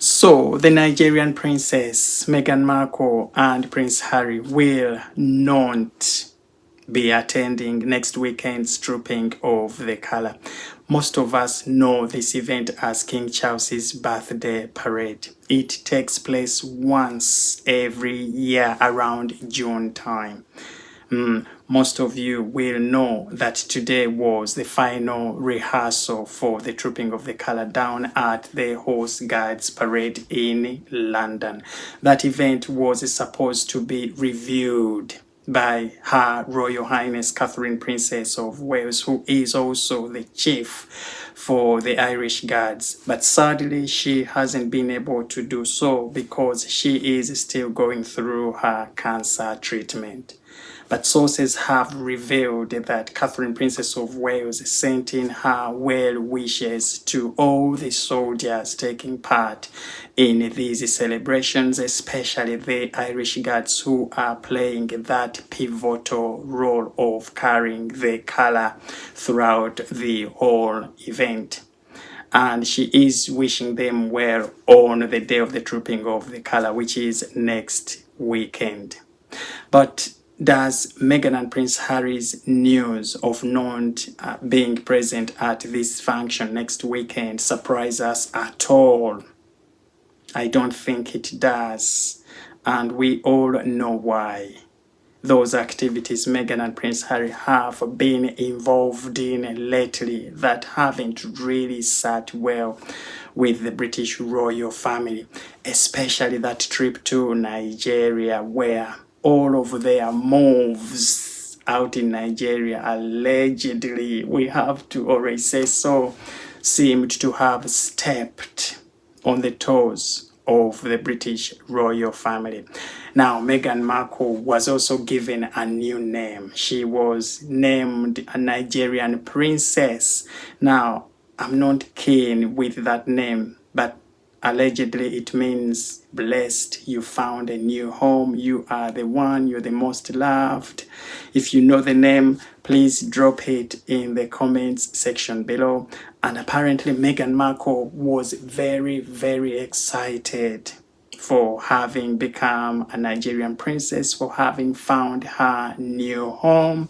So, the Nigerian princess Meghan Markle and Prince Harry will not be attending next weekend's Trooping of the Colour. Most of us know this event as King Charles's birthday parade. It takes place once every year around June time. Most of you will know that today was the final rehearsal for the Trooping of the Colour down at the Horse Guards Parade in London. That event was supposed to be reviewed by Her Royal Highness Catherine, Princess of Wales, who is also the chief for the Irish Guards. But sadly, she hasn't been able to do so because she is still going through her cancer treatment. But sources have revealed that Catherine, Princess of Wales, sent in her well wishes to all the soldiers taking part in these celebrations, especially the Irish Guards who are playing that pivotal role of carrying the colour throughout the whole event. And she is wishing them well on the day of the Trooping of the Colour, which is next weekend. But does Meghan and Prince Harry's news of not being present at this function next weekend surprise us at all? I don't think it does, and we all know why. Those activities Meghan and Prince Harry have been involved in lately that haven't really sat well with the British royal family, especially that trip to Nigeria where all of their moves out in Nigeria allegedly, we have to always say so, seemed to have stepped on the toes of the British royal family. Now, Meghan Markle was also given a new name. She was named a Nigerian princess. Now, I'm not keen with that name, but allegedly it means blessed, you found a new home, you are the one, you're the most loved. If you know the name, please drop it in the comments section below. And apparently Meghan Markle was very, very excited for having become a Nigerian princess, for having found her new home.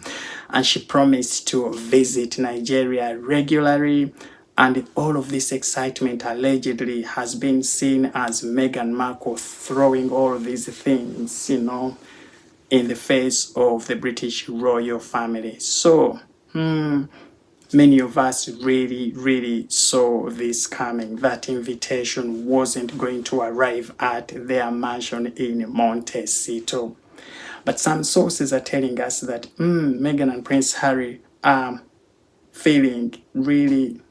And she promised to visit Nigeria regularly. And all of this excitement allegedly has been seen as Meghan Markle throwing all of these things, in the face of the British royal family. So, many of us really, really saw this coming. That invitation wasn't going to arrive at their mansion in Montecito. But some sources are telling us that Meghan and Prince Harry are feeling really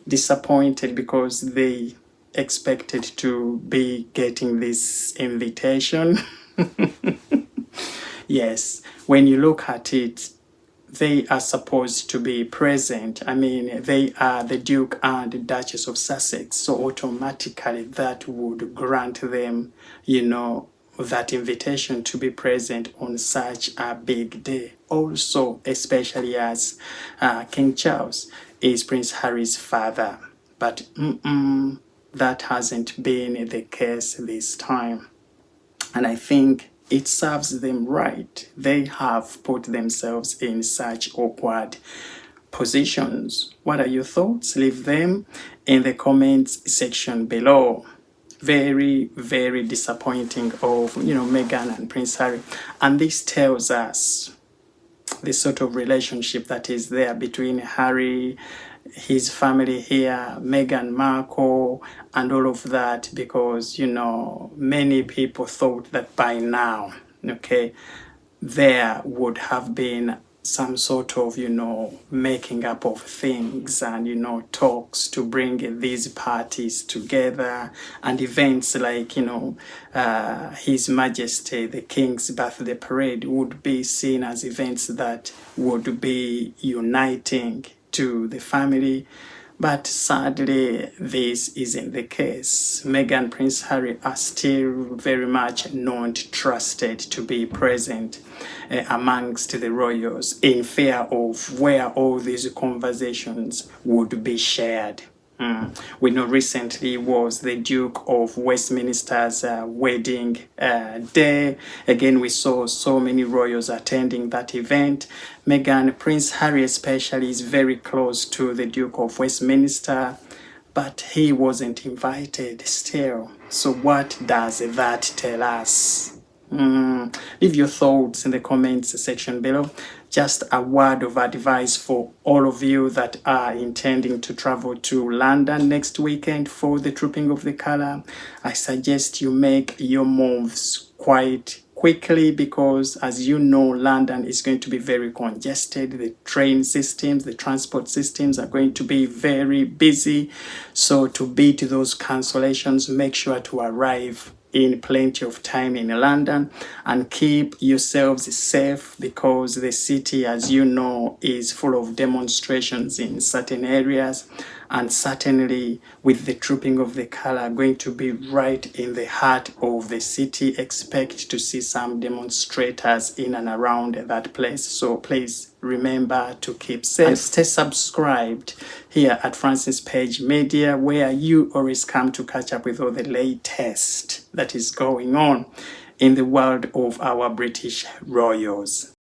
disappointed because they expected to be getting this invitation. Yes, when you look at it, they are supposed to be present. I mean, they are the Duke and Duchess of Sussex, so automatically that would grant them, that invitation to be present on such a big day. Also, especially as King Charles is Prince Harry's father. But that hasn't been the case this time. And I think it serves them right. They have put themselves in such awkward positions. What are your thoughts? Leave them in the comments section below. Very, very disappointing of, Meghan and Prince Harry. And this tells us the sort of relationship that is there between Harry, his family here, Meghan Markle, and all of that, because, many people thought that by now, there would have been some sort of, making up of things and, talks to bring these parties together, and events like, His Majesty, the King's birthday parade would be seen as events that would be uniting to the family. But sadly, this isn't the case. Meghan and Prince Harry are still very much not trusted to be present amongst the royals, in fear of where all these conversations would be shared. We know recently was the Duke of Westminster's wedding day. Again, we saw so many royals attending that event. Meghan, Prince Harry especially, is very close to the Duke of Westminster, but he wasn't invited still. So what does that tell us? Leave your thoughts in the comments section below. Just a word of advice for all of you that are intending to travel to London next weekend for the Trooping of the Colour. I suggest you make your moves quite quickly, because as you know, London is going to be very congested. The train systems, the transport systems are going to be very busy. So to beat those cancellations, make sure to arrive in plenty of time in London and keep yourselves safe, because the city, as you know, is full of demonstrations in certain areas, and certainly with the Trooping of the Colour going to be right in the heart of the city, expect to see some demonstrators in and around that place. So please remember to keep safe and stay subscribed here at Francis Page Media, where you always come to catch up with all the latest that is going on in the world of our British royals.